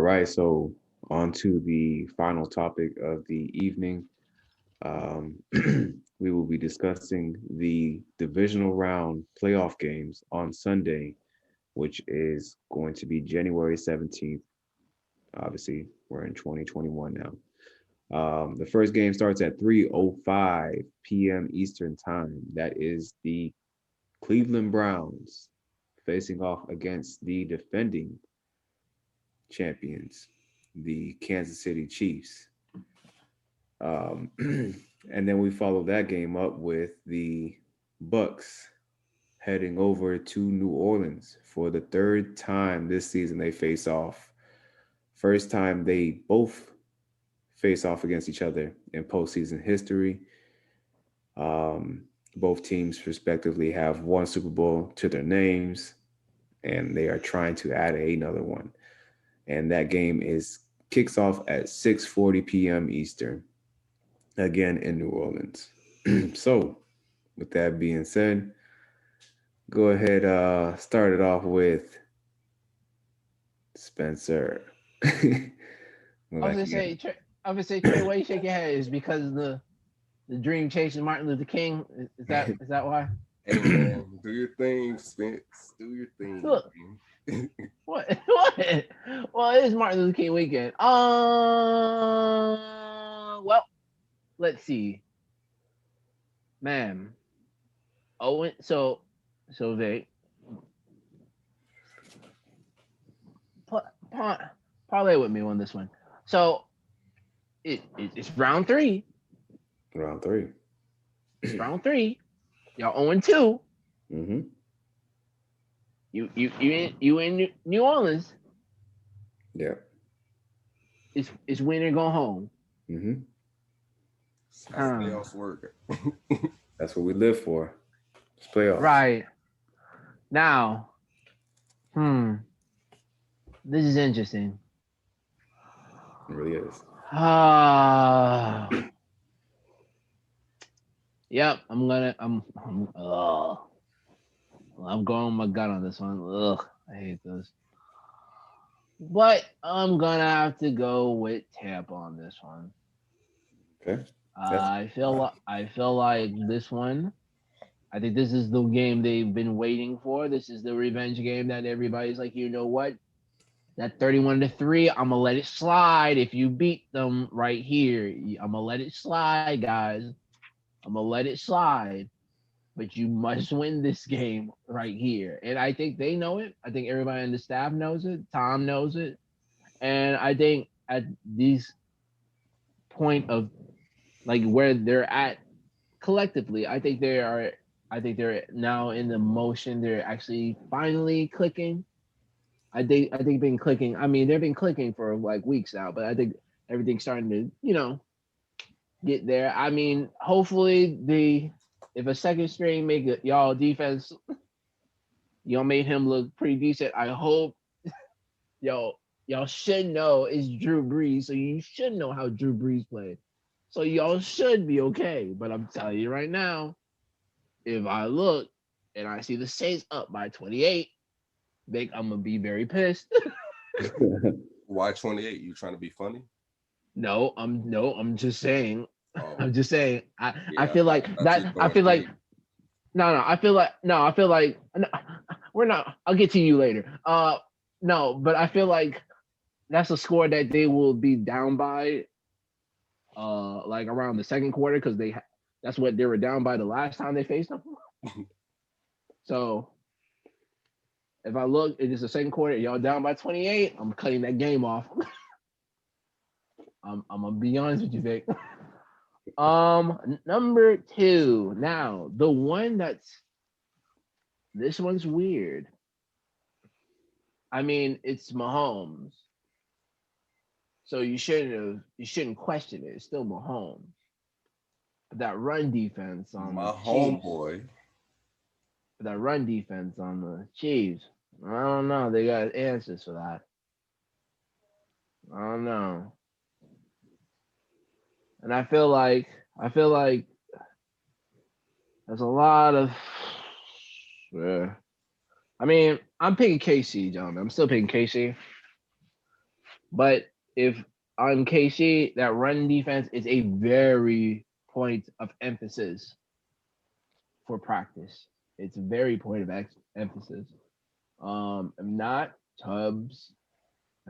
right, so on to the final topic of the evening. Um, we will be discussing the divisional round playoff games on Sunday, which is going to be January 17th. Obviously, we're in 2021 now. The first game starts at 3:05 p.m. Eastern Time. That is the Cleveland Browns facing off against the defending champions, the Kansas City Chiefs. Um, and then we follow that game up with the Bucks heading over to New Orleans for the third time this season they face off. First time they both face off against each other in postseason history. Both teams respectively have one Super Bowl to their names, and they are trying to add another one. And that game is kicks off at 6:40 p.m. Eastern, again in New Orleans. So, with that being said, go ahead, start it off with Spencer. I was Like gonna you say, I was gonna say, Trey, why you shake your head? Is because the dream chasing Martin Luther King? Is that why? Hey man, do your thing, Spence. Do your thing, Look, man. what? What? Well, it is Martin Luther King weekend. Well, let's see, man. Owen, so Vic, pa- pa- parlay with me on this one. So it's round three. round three. It's round three. Y'all 0-2. Mm-hmm. You in New Orleans. Yeah. It's win or go home. Mm-hmm. That's how Huh. playoffs work. That's what we live for. It's playoffs. Right now, this is interesting. It really is. Yep, I'm going with my gut on this one. Ugh, I hate this. But I'm gonna have to go with Tampa on this one. Okay. That's I feel like this one. I think this is the game they've been waiting for. This is the revenge game that everybody's like, you know what? That 31-3, I'm gonna let it slide. If you beat them right here, I'm gonna let it slide, guys. I'm gonna let it slide. But you must win this game right here. And I think they know it. I think everybody on the staff knows it. Tom knows it. And I think at this point of like where they're at collectively, I think they're now in the motion. They're actually finally clicking. I think been clicking. I mean, they've been clicking for like weeks now, but I think everything's starting to, get there. I mean, hopefully the if a second string make it, y'all defense, y'all made him look pretty decent. I hope y'all should know it's Drew Brees, so you should know how Drew Brees played. So y'all should be okay. But I'm telling you right now, if I look and I see the Saints up by 28, I'm gonna be very pissed. Why 28? You trying to be funny? I'm just saying. Oh, I'm just saying. I yeah. feel like I thought you that. I throwing feel like shade. no. I feel like no. I feel like no, we're not. I'll get to you later. No, but I feel like that's a score that they will be down by. Like around the second quarter because that's what they were down by the last time they faced them. So if I look, it is the second quarter. Y'all down by 28. I'm cutting that game off. I'm gonna be honest with you, Vic. Number two. Now, the one this one's weird. I mean, it's Mahomes, so you shouldn't question it. It's still Mahomes. But that run defense on My the Chiefs, homeboy. that run defense on the Chiefs. I don't know. They got answers for that. I don't know. And I feel like there's a lot of. I mean, I'm picking KC, gentlemen. I'm still picking KC. But if on KC, that run defense is a very point of emphasis for practice. It's a very point of emphasis. If not, Tubbs,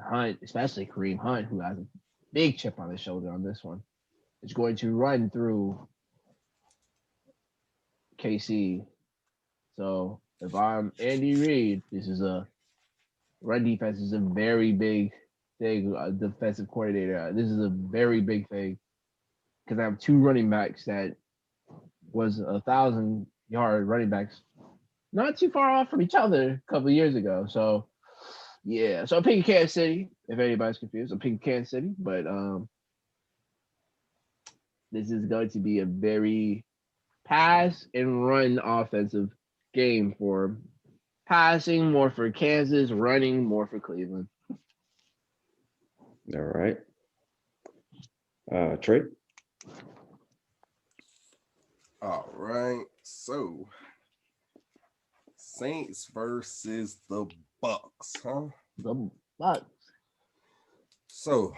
Hunt, especially Kareem Hunt, who has a big chip on his shoulder on this one, is going to run through KC. So if I'm Andy Reid, this is a run defense is a very big thing. Defensive coordinator, this is a very big thing because I have two running backs that was 1,000-yard running backs, not too far off from each other a couple of years ago. So yeah, so I'm picking Kansas City. If anybody's confused, I'm picking Kansas City, but this is going to be a very pass and run offensive game for passing more for Kansas, running more for Cleveland. All right. Trey? All right. So Saints versus the Bucks, huh? The Bucks. So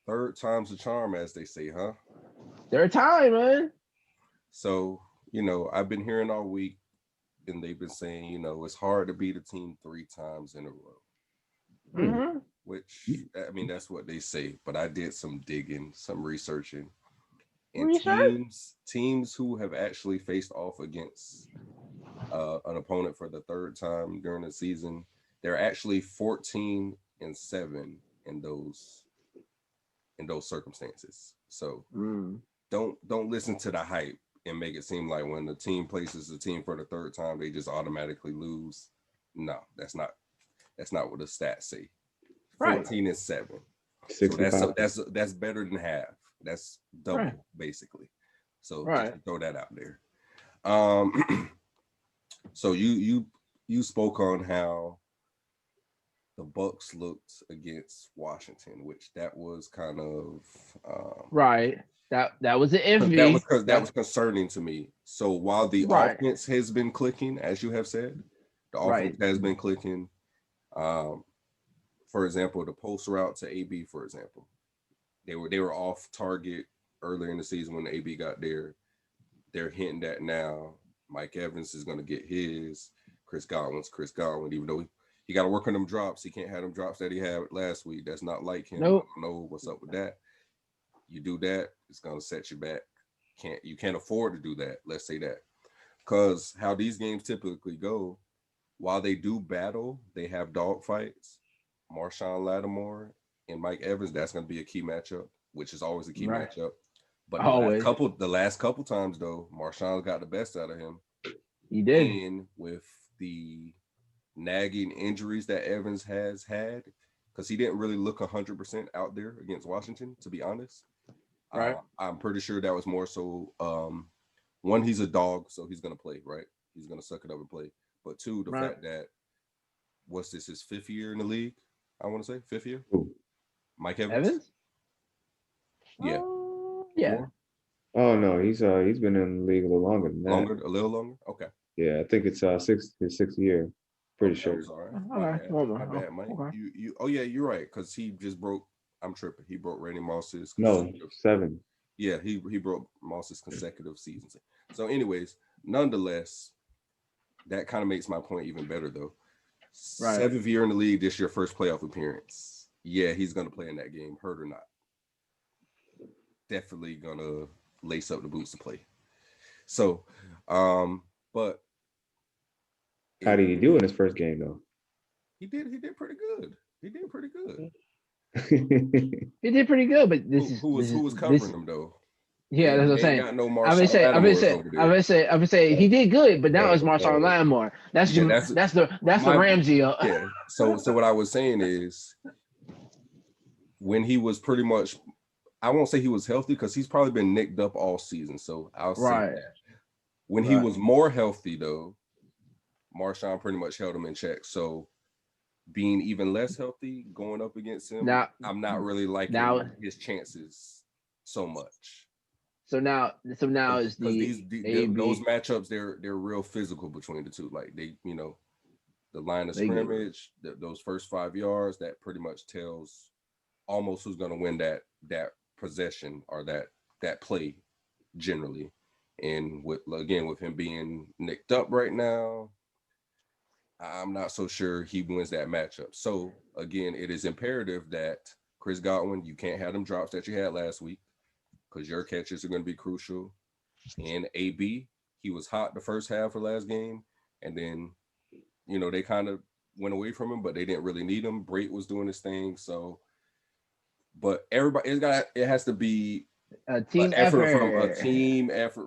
third time's a charm, as they say, huh? Third time, man. So, I've been hearing all week, and they've been saying, it's hard to beat a team 3 times in a row. Mm-hmm. Which, I mean, that's what they say. But I did some digging, some researching. And teams who have actually faced off against an opponent for the third time during the season, they're actually 14-7 in those circumstances. So don't listen to the hype and make it seem like when the team places the team for the third time, they just automatically lose. No, that's not what the stats say. 14-7. So that's better than half. That's double, basically. So just to throw that out there. So you spoke on how the Bucks looked against Washington, which that was kind of right. That was an iffy. That was concerning to me. So while the offense has been clicking, as you have said, the offense has been clicking. For example, the post route to AB, for example, they were off target earlier in the season when AB got there. They're hinting that now Mike Evans is going to get his. Chris Godwin, even though he got to work on them drops. He can't have them drops that he had last week. That's not like him. Nope. I don't know what's up with that. You do that, it's going to set you back. You can't afford to do that. Let's say that. Because how these games typically go, while they do battle, they have dog fights. Marshawn Lattimore and Mike Evans, that's going to be a key matchup, which is always a key matchup. But the last couple times, though, Marshawn got the best out of him. He did. And with the nagging injuries that Evans has had, because he didn't really look 100% out there against Washington, to be honest. Right. I'm pretty sure that was more so, one, he's a dog, so he's going to play, right? He's going to suck it up and play. But two, the fact that, what's this, his 5th year in the league? I want to say 5th year. Ooh. Mike Evans? Yeah. Yeah. Oh no, he's been in the league a little longer than that. A little longer? Okay. Yeah, I think it's his 6th year. Pretty sure. Sorry. My bad, Mike. Okay. You oh yeah, you're right, because he just broke, I'm tripping. He broke Randy Moss's 7. Yeah, he broke Moss's consecutive seasons. So anyways, nonetheless, that kind of makes my point even better though. 7th year in the league, this your first playoff appearance. Yeah, he's gonna play in that game, hurt or not. Definitely gonna lace up the boots to play. So, but how did he do in his first game though? He did pretty good. He did pretty good. He did pretty good, but who was covering him though? Yeah, that's what I'm saying. Got no I'm gonna say he did good, but now it's Marshawn Lattimore. That's the Ramsey. Yeah. So what I was saying is, when he was pretty much, I won't say he was healthy because he's probably been nicked up all season. So I'll say that. When he was more healthy though, Marshawn pretty much held him in check. So being even less healthy, going up against him, I'm not really liking his chances so much. So now is those matchups, they're real physical between the two. Like they, the line of scrimmage, those first 5 yards, that pretty much tells almost who's going to win that possession or that play generally. And with him being nicked up right now, I'm not so sure he wins that matchup. So again, it is imperative that Chris Godwin, you can't have them drops that you had last week because your catches are going to be crucial. And AB, he was hot the first half of last game, and then they kind of went away from him, but they didn't really need him. Brait was doing his thing, so. But everybody, it has to be a team effort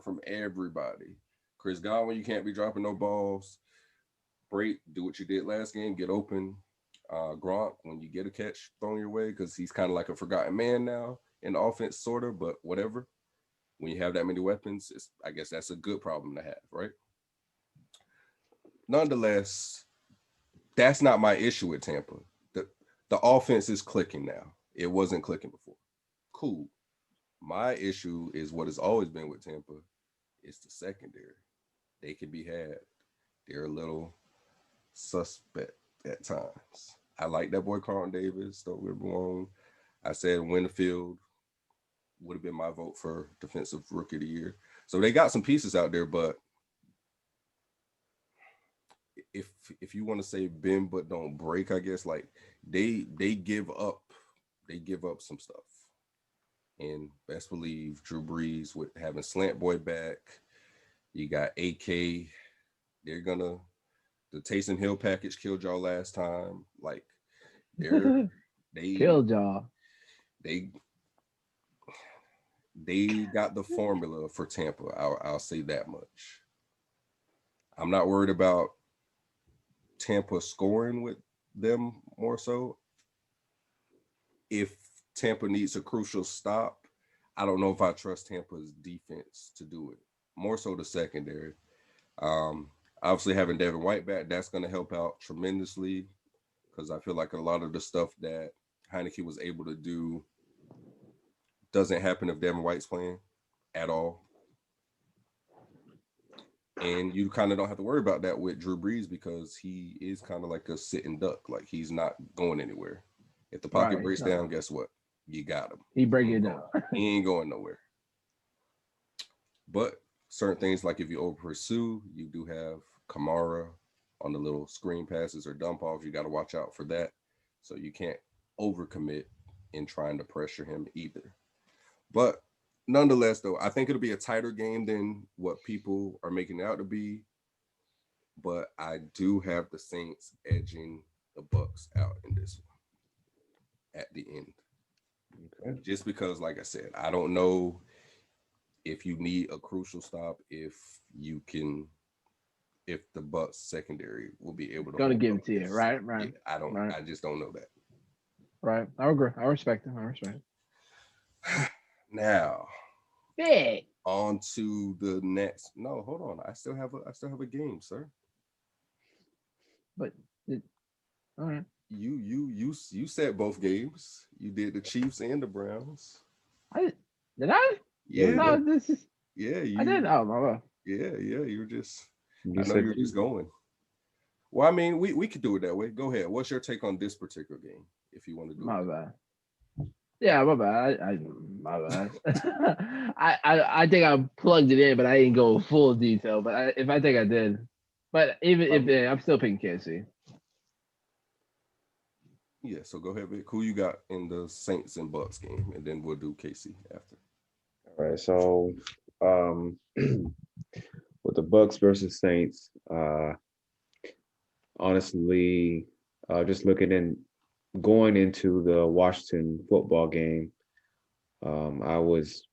from everybody. Chris Godwin, you can't be dropping no balls. Brait, do what you did last game, get open. Gronk, when you get a catch thrown your way, because he's kind of like a forgotten man now in the offense, sort of, but whatever. When you have that many weapons, I guess that's a good problem to have, right? Nonetheless, that's not my issue with Tampa. The offense is clicking now. It wasn't clicking before. Cool. My issue is what has always been with Tampa. It's the secondary. They can be had. They're a little suspect at times. I like that boy Carlton Davis. Don't get me wrong. I said Winfield would have been my vote for defensive rookie of the year. So they got some pieces out there, but if you want to say bend but don't break, I guess like they give up some stuff. And best believe Drew Brees with having Slant Boy back. You got AK. The Taysom Hill package killed y'all last time. Like they killed y'all. They got the formula for Tampa. I'll say that much. I'm not worried about Tampa scoring with them more so. If Tampa needs a crucial stop, I don't know if I trust Tampa's defense to do it. More so the secondary. Obviously having Devin White back, that's going to help out tremendously because I feel like a lot of the stuff that Heineke was able to do doesn't happen if Devin White's playing at all. And you kind of don't have to worry about that with Drew Brees because he is kind of like a sitting duck. Like he's not going anywhere. If the pocket breaks down, guess what? You got him. He break it down. He ain't going nowhere. But certain things like if you over pursue, you do have Kamara on the little screen passes or dump offs. You got to watch out for that. So you can't overcommit in trying to pressure him either. But nonetheless, though, I think it'll be a tighter game than what people are making it out to be. But I do have the Saints edging the Bucks out in this one at the end. Okay. Just because, like I said, I don't know if you need a crucial stop, if the Bucks secondary will be able to give it to you, right? Yeah, I just don't know that. Right. I agree. I respect it. Now, Vick. On to the next. No, hold on. I still have a game, sir. But all right. You said both games. You did the Chiefs and the Browns. Did I? Yeah. No, this is. Yeah, I did. Oh my God. Yeah. You're just. I know you're just going. Well, I mean, we could do it that way. Go ahead. What's your take on this particular game, if you want to do it? My bad. Yeah, my bad. My bad. I think I plugged it in, but I didn't go full detail. But if I think I did, but if I'm still picking KC. Yeah, so go ahead, Vic. Who you got in the Saints and Bucks game, and then we'll do KC after. All right, so with the Bucks versus Saints, honestly, just going into the Washington football game, I was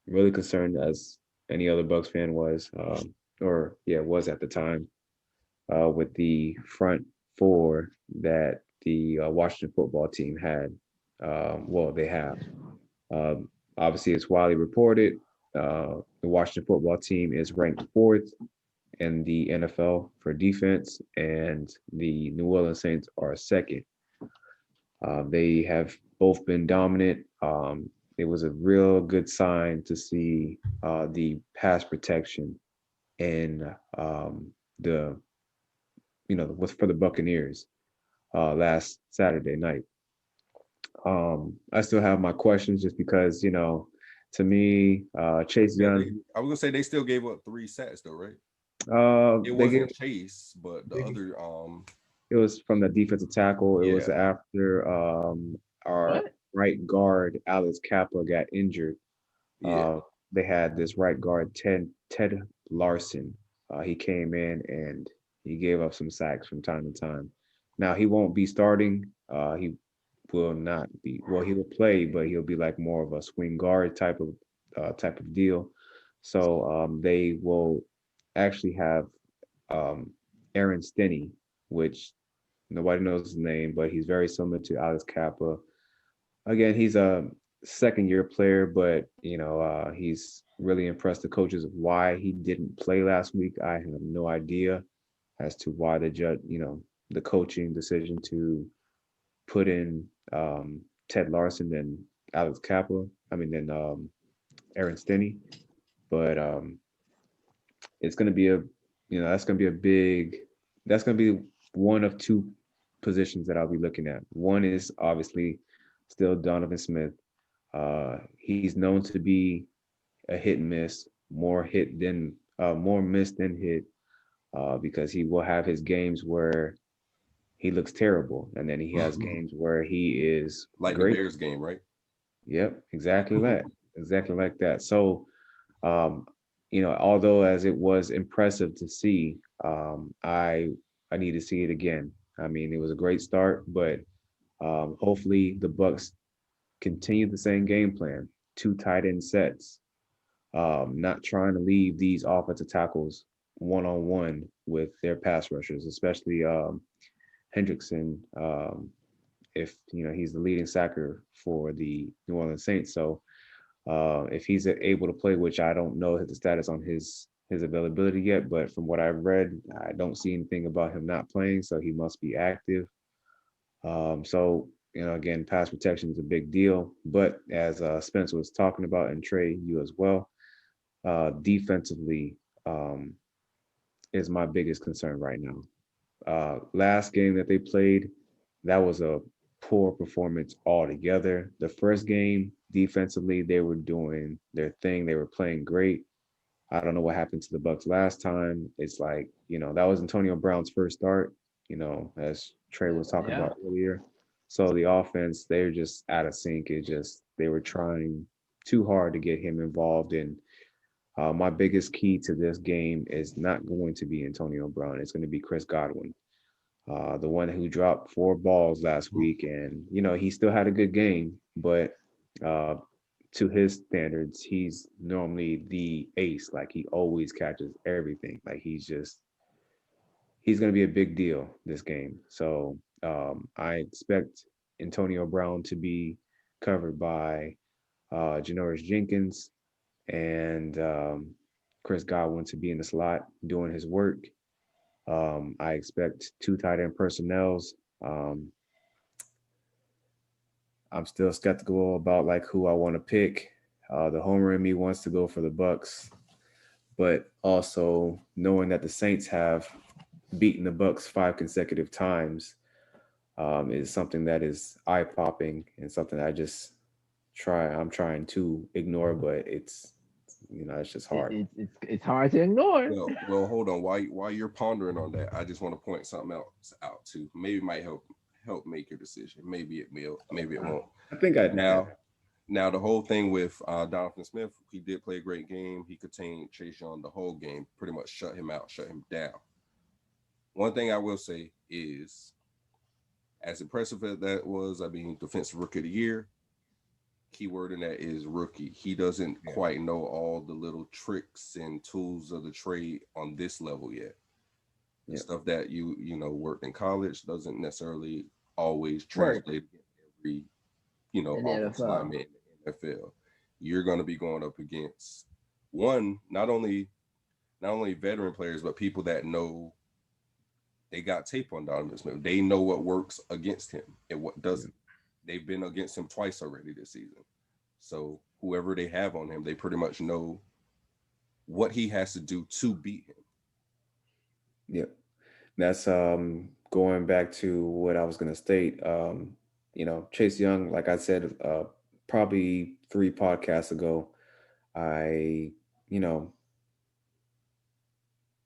really concerned, as any other Bucks fan was, was at the time, with the front four that the Washington football team had. They have. Obviously, it's widely reported. The Washington football team is ranked 4th in the NFL for defense, and the New Orleans Saints are 2nd. They have both been dominant. It was a real good sign to see the pass protection in for the Buccaneers last Saturday night. I still have my questions just because, to me, Chase Yeah, Young. I was gonna say they still gave up 3 sacks though, right? It They gave wasn't Chase, but the other it was from the defensive tackle. It was yeah. after our What? right guard Alex Kappa got injured. Yeah. Uh, they had this right guard Ted Larson. He came in and he gave up some sacks from time to time. Now he won't be starting. He will not be. Well, he will play, but he'll be like more of a swing guard type of deal. So they will actually have um, Aaron Stinney, which nobody knows his name, but he's very similar to Alex Kappa. Again, he's a second year player, but he's really impressed the coaches of why he didn't play last week. I have no idea as to why the judge, the coaching decision to put in Ted Larson and Alex Kappa. I mean, then Aaron Stinney. But it's going to be that's going to be a big, that's going to be one of two positions that I'll be looking at. One is obviously still Donovan Smith. He's known to be a hit and miss, more miss than hit, because he will have his games where he looks terrible, and then he has games where he is Like the great. Bears game, right? Yep, exactly that, exactly like that. So, um, although as it was impressive to see, I need to see it again. I mean, it was a great start, but hopefully the Bucks continue the same game plan, two tight end sets, not trying to leave these offensive tackles one on one with their pass rushers, especially Hendrickson. If he's the leading sacker for the New Orleans Saints, so if he's able to play, which I don't know the status on his availability yet, but from what I've read, I don't see anything about him not playing, so he must be active. So again, pass protection is a big deal, but as Spencer was talking about, and Trey, you as well, defensively is my biggest concern right now. Last game that they played, that was a poor performance altogether. The first game, defensively, they were doing their thing. They were playing great. I don't know what happened to the Bucks last time. It's like, that was Antonio Brown's first start, as Trey was talking Yeah. about earlier. So the offense, they're just out of sync. They were trying too hard to get him involved. And my biggest key to this game is not going to be Antonio Brown. It's going to be Chris Godwin, the one who dropped 4 balls last week. And, he still had a good game, but uh, to his standards, he's normally the ace. Like he always catches everything. Like he's going to be a big deal this game. So I expect Antonio Brown to be covered by Janoris Jenkins and Chris Godwin to be in the slot doing his work. I expect 2 tight end personnels. Um, I'm still skeptical about like who I want to pick. The homer in me wants to go for the Bucks, but also knowing that the Saints have beaten the Bucks 5 consecutive times is something that is eye popping and something I'm trying to ignore, but it's just hard. It's hard to ignore. Well, hold on. While you're pondering on that, I just want to point something else out too. Maybe it might help make your decision. Maybe it will. Maybe it won't. I think I Now the whole thing with Donovan Smith, he did play a great game. He contained Chase Young the whole game, pretty much shut him out, shut him down. One thing I will say is, as impressive as that was, I mean, defensive rookie of the year, keyword in that is rookie. He doesn't quite know all the little tricks and tools of the trade on this level yet. The stuff that you worked in college doesn't necessarily always translate every offensive lineman in the NFL. You're going to be going up against not only veteran players, but people that know they got tape on Donovan Smith. They know what works against him and what doesn't. They've been against him twice already this season. So whoever they have on him, they pretty much know what he has to do to beat him. Yep. That's going back to what I was going to state. Chase Young, like I said, probably 3 podcasts ago, I, you know,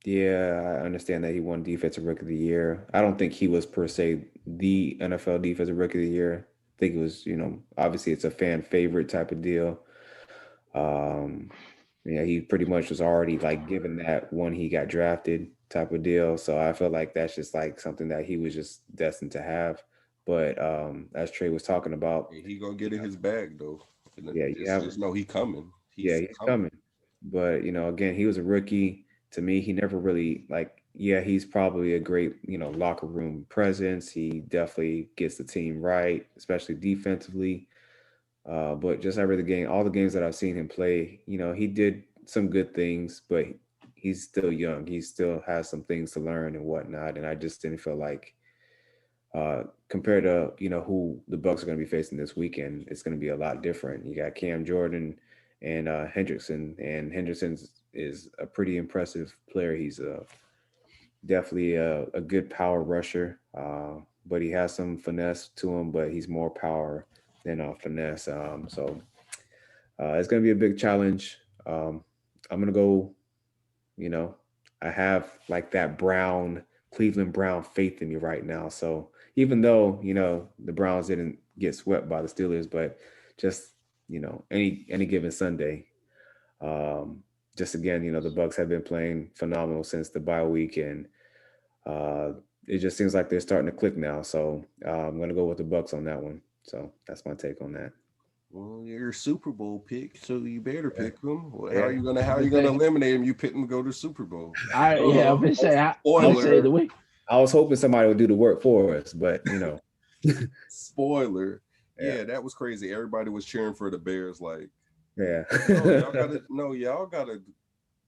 yeah, I understand that he won Defensive Rookie of the Year. I don't think he was per se the NFL Defensive Rookie of the Year. I think it was, obviously it's a fan favorite type of deal. Um, yeah, he pretty much was already like given that when he got drafted type of deal. So I feel like that's just like something that he was just destined to have. But as Trey was talking about, Yeah, he gonna get in his bag though. And yeah, you have just know he coming. yeah, He's he's coming. coming. But again, he was a rookie. To me, he never really like. Yeah, he's probably a great locker room presence. He definitely gets the team right, especially defensively. But just every game, all the games that I've seen him play, he did some good things, but he's still young. He still has some things to learn and whatnot. And I just didn't feel like, compared to who the Bucks are going to be facing this weekend, it's going to be a lot different. You got Cam Jordan and Hendrickson, and Hendrickson is a pretty impressive player. He's definitely a good power rusher, but he has some finesse to him, but he's more power than finesse. So it's going to be a big challenge. I'm going to go, you know, I have like that Cleveland Brown faith in me right now. So even though, the Browns didn't get swept by the Steelers, but just, any given Sunday, um, just again, the Bucks have been playing phenomenal since the bye week, and uh, it just seems like they're starting to click now. So I'm going to go with the Bucks on that one. So that's my take on that. Well, you're a Super Bowl pick, so you better Yeah. pick him. Well, Yeah. how are you gonna eliminate him? You pick him to go to Super Bowl. I'm gonna say, the way. I was hoping somebody would do the work for us, but Spoiler. Yeah. Yeah, that was crazy. Everybody was cheering for the Bears. Like, yeah. y'all gotta.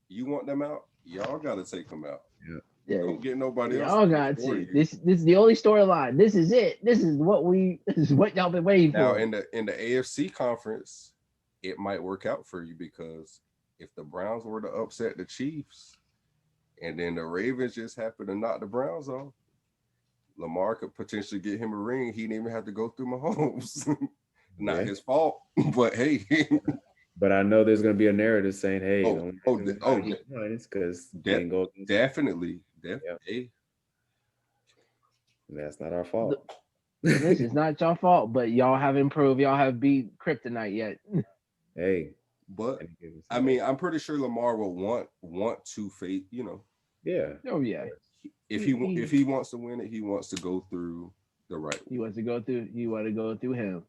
You want them out? Y'all gotta take them out. Yeah. Don't get nobody else. Y'all got to. This is the only storyline. This is it. This is what y'all been waiting Now for. in the AFC conference, it might work out for you because if the Browns were to upset the Chiefs, and then the Ravens just happen to knock the Browns off, Lamar could potentially get him a ring. He didn't even have to go through Mahomes. Not his fault, but hey. But I know there's going to be a narrative saying, "Hey, because definitely. Hey, that's not our fault." This is not your fault, but y'all have improved. Y'all have beat Kryptonite yet. Hey, but I mean, I'm pretty sure Lamar will want to face. Yeah. Oh yeah. If he wants to win it, he wants to go through the right way. He wants to go through. You want to go through him.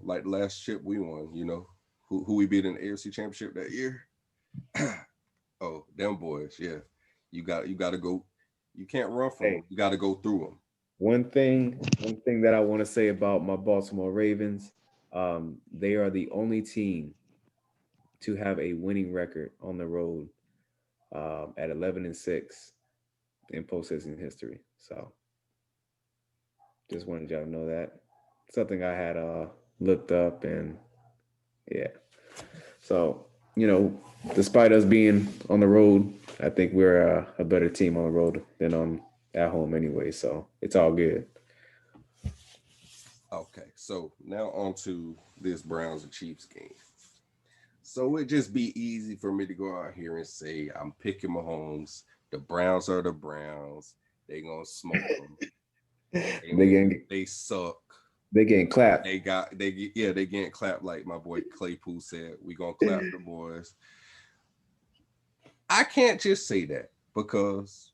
Like the last chip we won. Who we beat in the AFC Championship that year. Oh, them boys. Yeah, you got to go. You can't run from them. You got to go through them. One thing that I want to say about my Baltimore Ravens, they are the only team to have a winning record on the road at 11-6 in postseason history. So just wanted y'all to know that. Something I had looked up, and yeah. So, despite us being on the road, I think we're a better team on the road than at home anyway. So it's all good. Okay, so now on to this Browns and Chiefs game. So it'd just be easy for me to go out here and say I'm picking Mahomes. The Browns are the Browns. They gonna smoke them. They suck. They getting clapped. They getting clapped like my boy Claypool said. We gonna clap the boys. I can't just say that because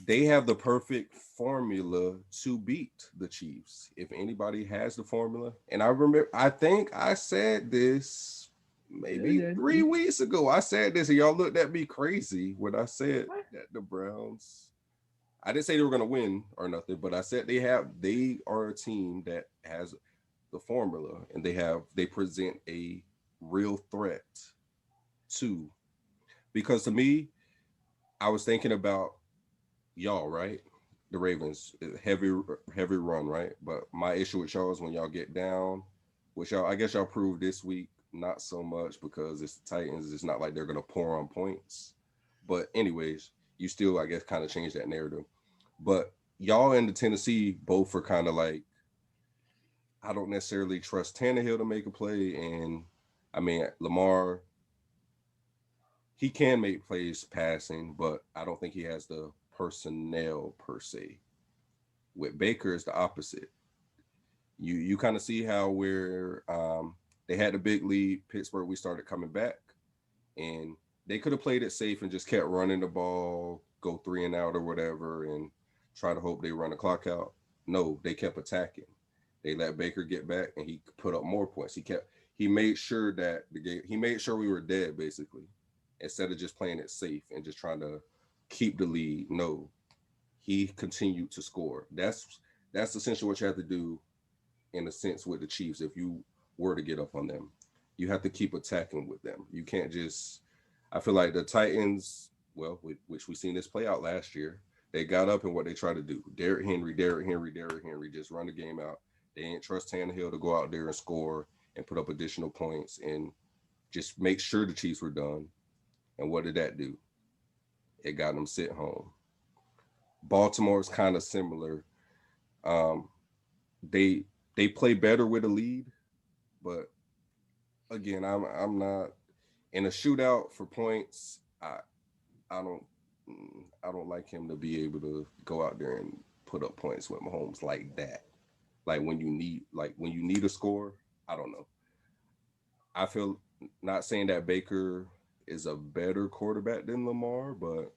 they have the perfect formula to beat the Chiefs. If anybody has the formula, and I think I said this maybe 3 weeks ago. I said this, and y'all looked at me crazy when I said that the Browns. I didn't say they were going to win or nothing, but I said they are a team that has the formula, and they present a real threat to. Because to me, I was thinking about y'all, right? The Ravens, heavy run, right? But my issue with y'all is when y'all get down, which I guess y'all proved this week, not so much because it's the Titans. It's not like they're going to pour on points. But anyways, you still, I guess, kind of change that narrative. But y'all and the Tennessee both are kind of like, I don't necessarily trust Tannehill to make a play. And I mean, Lamar, he can make plays passing, but I don't think he has the personnel per se. With Baker, it's the opposite. You kind of see how they had a big lead. Pittsburgh, we started coming back, and they could have played it safe and just kept running the ball, go 3 and out or whatever, and try to hope they run the clock out. No, they kept attacking. They let Baker get back, and he put up more points. He made sure that he made sure we were dead, basically, instead of just playing it safe and just trying to keep the lead. No, he continued to score. That's essentially what you have to do in a sense with the Chiefs. If you were to get up on them, you have to keep attacking with them. You can't just, I feel like the Titans, well, which we seen this play out last year, they got up and what they tried to do. Derrick Henry, just run the game out. They didn't trust Tannehill to go out there and score and put up additional points and just make sure the Chiefs were done. And what did that do? It got them sit home. Baltimore is kind of similar. They play better with a lead, but again, I'm not in a shootout for points. I don't like him to be able to go out there and put up points with Mahomes like that. Like when you need a score, I don't know. I feel, not saying that Baker is a better quarterback than Lamar, but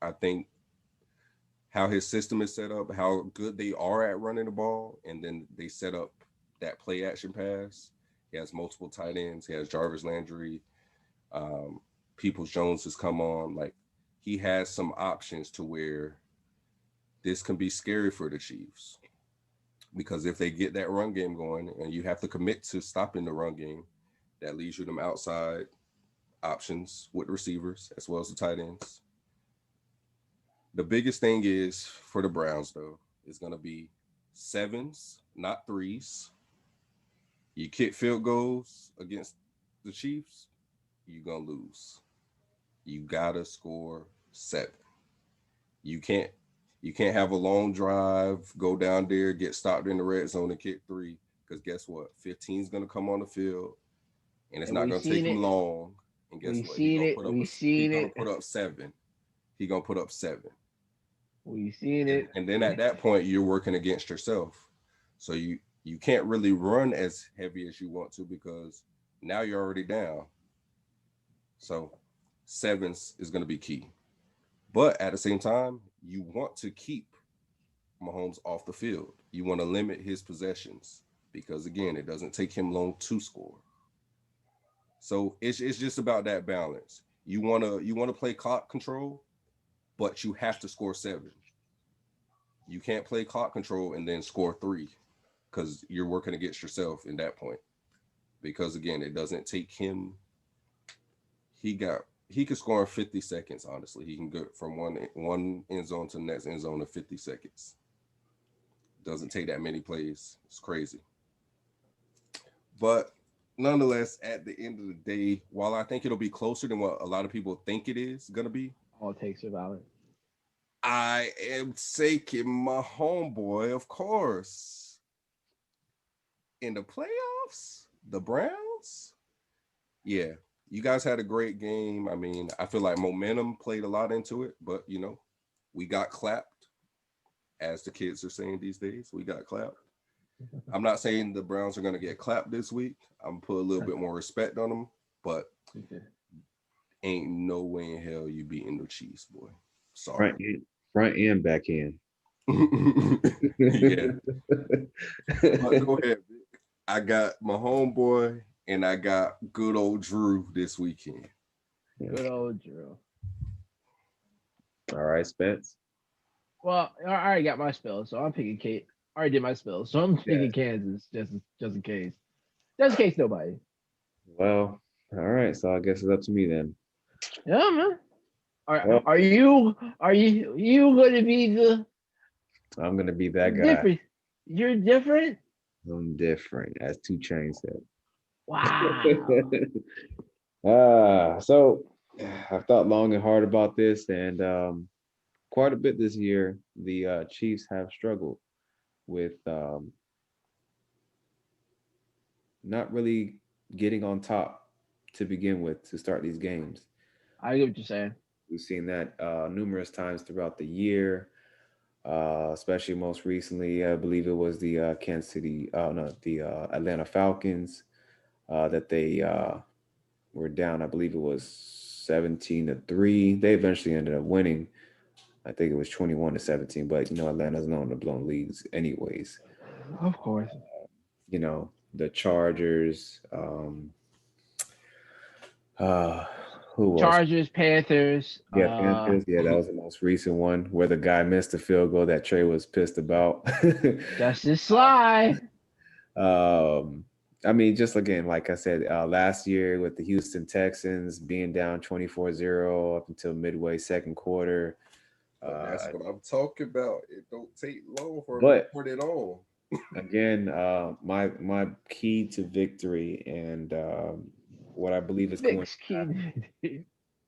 I think how his system is set up, how good they are at running the ball, and then they set up that play action pass. He has multiple tight ends. He has Jarvis Landry. Peoples-Jones has come on. Like, he has some options to where this can be scary for the Chiefs. Because if they get that run game going, and you have to commit to stopping the run game, that leaves you them outside options with the receivers as well as the tight ends. The biggest thing is for the Browns, though, is going to be 7s, not 3s. You kick field goals against the Chiefs, you're going to lose. You got to score 7. You can't have a long drive, go down there, get stopped in the red zone and kick 3, because guess what? 15 is going to come on the field, and it's not going to take him long. And guess what? He's going to put up 7. He's going to put up 7. We've seen it. And then at that point, you're working against yourself. So you can't really run as heavy as you want to, because now you're already down. So 7s is going to be key. But at the same time, you want to keep Mahomes off the field. You want to limit his possessions, because, again, it doesn't take him long to score. So it's just about that balance. You want to play clock control, but you have to score 7. You can't play clock control and then score 3, because you're working against yourself in that point. Because, again, it doesn't take him. He could score in 50 seconds, honestly. He can go from one end zone to the next end zone in 50 seconds. Doesn't take that many plays. It's crazy. But nonetheless, at the end of the day, while I think it'll be closer than what a lot of people think it is going to be, all takes are valid. I am taking my homeboy, of course. In the playoffs, the Browns. Yeah, you guys had a great game. I mean, I feel like momentum played a lot into it, but, we got clapped, as the kids are saying these days. We got clapped. I'm not saying the Browns are going to get clapped this week. I'm going to put a little bit more respect on them, but ain't no way in hell you beating the Chiefs, boy. Sorry. Front and back end. Yeah. But go ahead, Vic. I got my homeboy and I got good old Drew this weekend. Good old Drew. All right, Spence. Well, I already got my spell, so I'm picking Kate. I already did my spell, so I'm picking Kansas just in case. Just in case nobody. Well, all right. So I guess it's up to me then. Yeah, man. Are you gonna be the? I'm gonna be that guy. Different. You're different. I'm different, as 2 Chainz said. Wow. So I've thought long and hard about this, and quite a bit this year, the Chiefs have struggled with not really getting on top to begin with to start these games. I get what you're saying. We've seen that numerous times throughout the year, especially most recently. I believe it was the Kansas City, no, the Atlanta Falcons that they were down. I believe it was 17-3. They eventually ended up winning. I think it was 21-17, but Atlanta's known to blow leads anyways. Of course. The Chargers, uh, who else? Chargers, Panthers. Yeah, Panthers. Yeah, that was the most recent one where the guy missed the field goal that Trey was pissed about. Justice Sly. I mean, just again, like I said, last year with the Houston Texans being down 24-0 up until midway second quarter. That's what I'm talking about. It don't take long for them to put it on. Again, my key to victory and what I believe is going to happen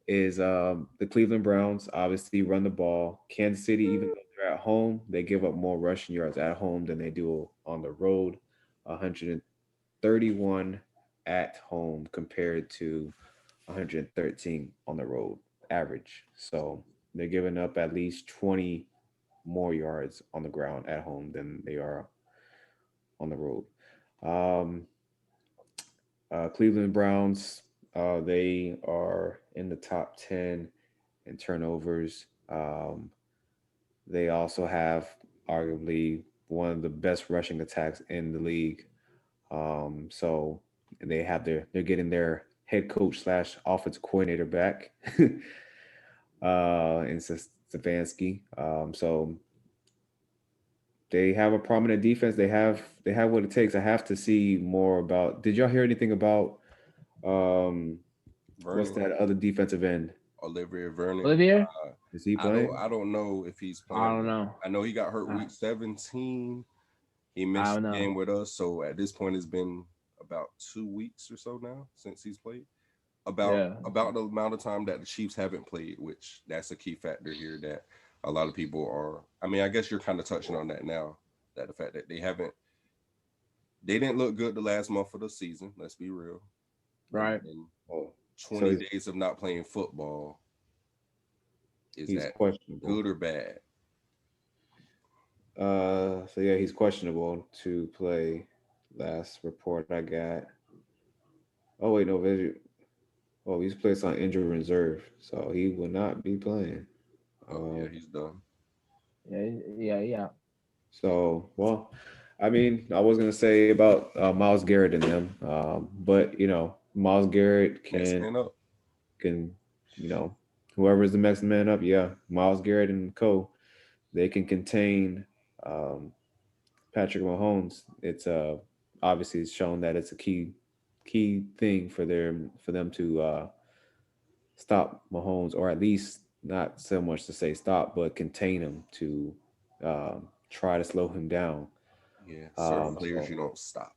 is the Cleveland Browns obviously run the ball. Kansas City, even though they're at home, they give up more rushing yards at home than they do on the road. 131 at home compared to 113 on the road average. So they're giving up at least 20 more yards on the ground at home than they are on the road. Um, Cleveland Browns, they are in the top 10 in turnovers. They also have arguably one of the best rushing attacks in the league. So they're getting their head coach / offense coordinator back in Stefanski. So they have a prominent defense. They have what it takes. I have to see more about. Did y'all hear anything about what's that other defensive end? Olivier Vernon. Is he playing? I don't know if he's playing. I don't know. I know he got hurt week 17. He missed the game with us. So at this point, it's been about 2 weeks or so now since he's played. About the amount of time that the Chiefs haven't played, which that's a key factor here that a lot of people are. I mean, I guess you're kind of touching on that now, that the fact that they didn't look good the last month of the season. Let's be real. Right. And 20 days of not playing football. Is that questionable, good or bad? So yeah, he's questionable to play. Last report I got. Oh wait, no, he's placed on injury reserve, so he will not be playing. Yeah, he's done. Yeah. So, well, I mean, I was gonna say about Myles Garrett and them, but Myles Garrett can whoever's the next man up, yeah, Myles Garrett and they can contain Patrick Mahomes. It's obviously it's shown that it's a key thing for them to stop Mahomes, or at least not so much to say stop, but contain him to try to slow him down. Yeah, certain players you don't stop.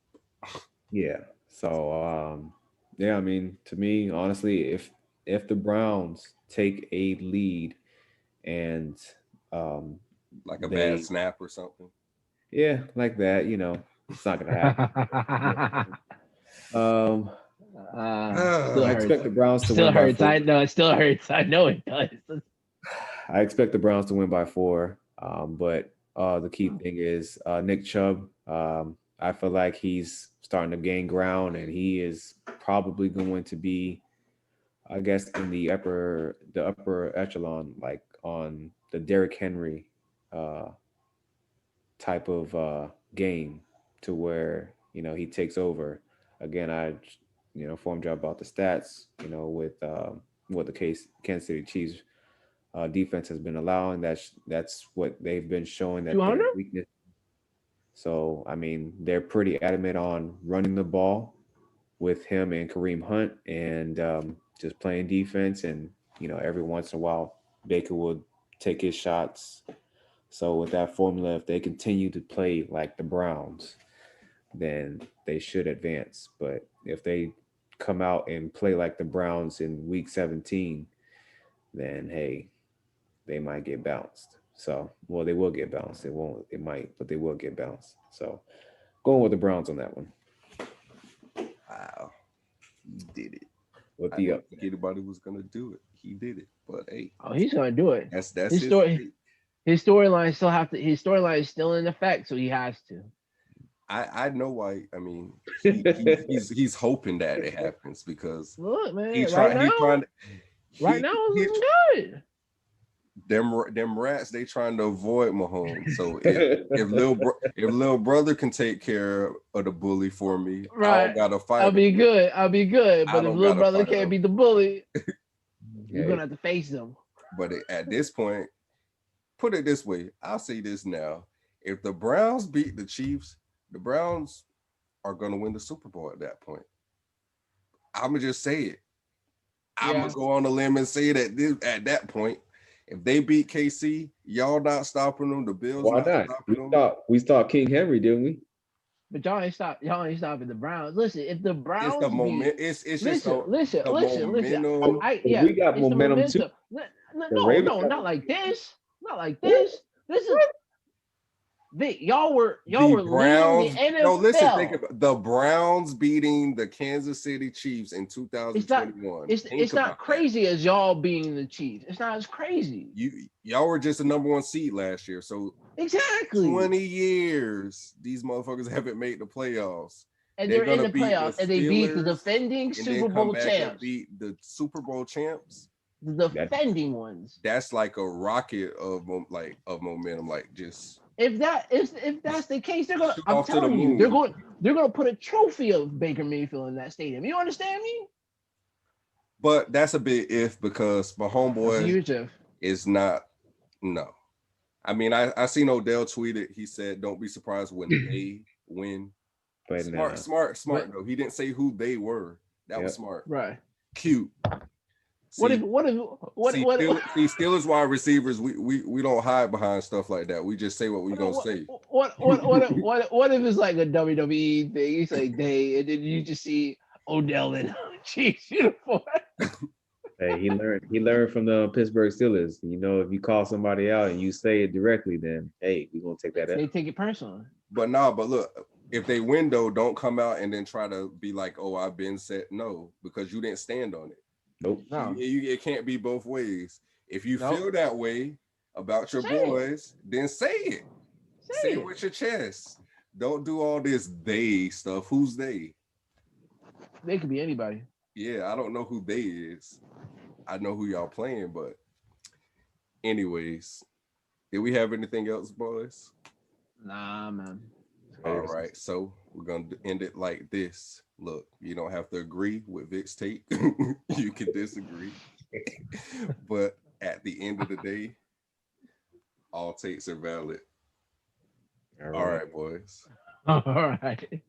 Yeah. So yeah, I mean, to me, honestly, if the Browns take a lead and like a bad snap or something. Yeah, like that, it's not gonna happen. I expect the Browns to win by 4. I know it still hurts. I know it does. I expect the Browns to win by 4. But the key thing is Nick Chubb. I feel like he's starting to gain ground, and he is probably going to be, I guess, in the upper echelon, like on the Derrick Henry type of game, to where he takes over. Again, I informed you about the stats. With what the Kansas City Chiefs defense has been allowing. That's what they've been showing that their weakness. So I mean, they're pretty adamant on running the ball with him and Kareem Hunt, and just playing defense. And every once in a while, Baker will take his shots. So with that formula, if they continue to play like the Browns, then they should advance. But if they come out and play like the Browns in week 17, then hey, they might get bounced. So, well, they will get bounced. It won't. It might, but they will get bounced. So, going with the Browns on that one. Wow, he did it. With I the didn't think anybody was gonna do it. He did it. But hey, Oh, he's gonna do it. that's His story. His storyline still have to. His storyline is still in effect, so he has to. I know why. I mean, he's hoping that it happens because Look, man, he's right trying. Right now, it's looking good. Them rats, they trying to avoid Mahomes. So if little brother can take care of the bully for me, I don't gotta fight. I'll be good. But if little brother can't beat the bully, you're gonna have to face them. But at this point, put it this way, I'll say this now: if the Browns beat the Chiefs, the Browns are gonna win the Super Bowl at that point. I'ma just say it. I'm gonna go on a limb and say that at that point, if they beat KC, y'all not stopping them. The Bills why not? We stopped King Henry, didn't we? But y'all ain't stopping the Browns. Listen, if the Browns, it's the moment. It's just listen. We got momentum too. No, not like this. Not like this. This is Vick, y'all were Browns, leading the NFL. No, listen, think about the Browns beating the Kansas City Chiefs in 2021. It's not crazy as y'all beating the Chiefs. It's not as crazy. Y'all were just the number one seed last year. So exactly 20 years, these motherfuckers haven't made the playoffs. And they're in the playoffs, and they beat the defending Super Bowl champs. Beat the Super Bowl champs. The defending ones. That's like a rocket of momentum, like just. If that's the case, they're gonna. I'm telling you, they're gonna put a trophy of Baker Mayfield in that stadium. You understand me? But that's a big if because my homeboy is not. No, I mean I seen Odell tweeted. He said, "Don't be surprised when they win." But smart though. He didn't say who they were. That was smart. Right. Cute. Steelers wide receivers, we don't hide behind stuff like that. We just say what we're gonna say. What if it's like a WWE thing? You say they, and then you just see Odell in Chiefs uniform. Hey, he learned from the Pittsburgh Steelers. You know, if you call somebody out and you say it directly, then hey, we're gonna take that out. They take it personally. But look, if they win though, don't come out and then try to be like, oh, I've been set. No, because you didn't stand on it. Nope. No. It can't be both ways. If you feel that way about your boys, then say it. Say it with your chest. Don't do all this they stuff. Who's they? They could be anybody. Yeah, I don't know who they is. I know who y'all playing, but anyways, did we have anything else, boys? Nah, man. All right, so we're gonna end it like this. Look, you don't have to agree with Vick's take. You can disagree. But at the end of the day, all takes are valid. All right, boys. All right.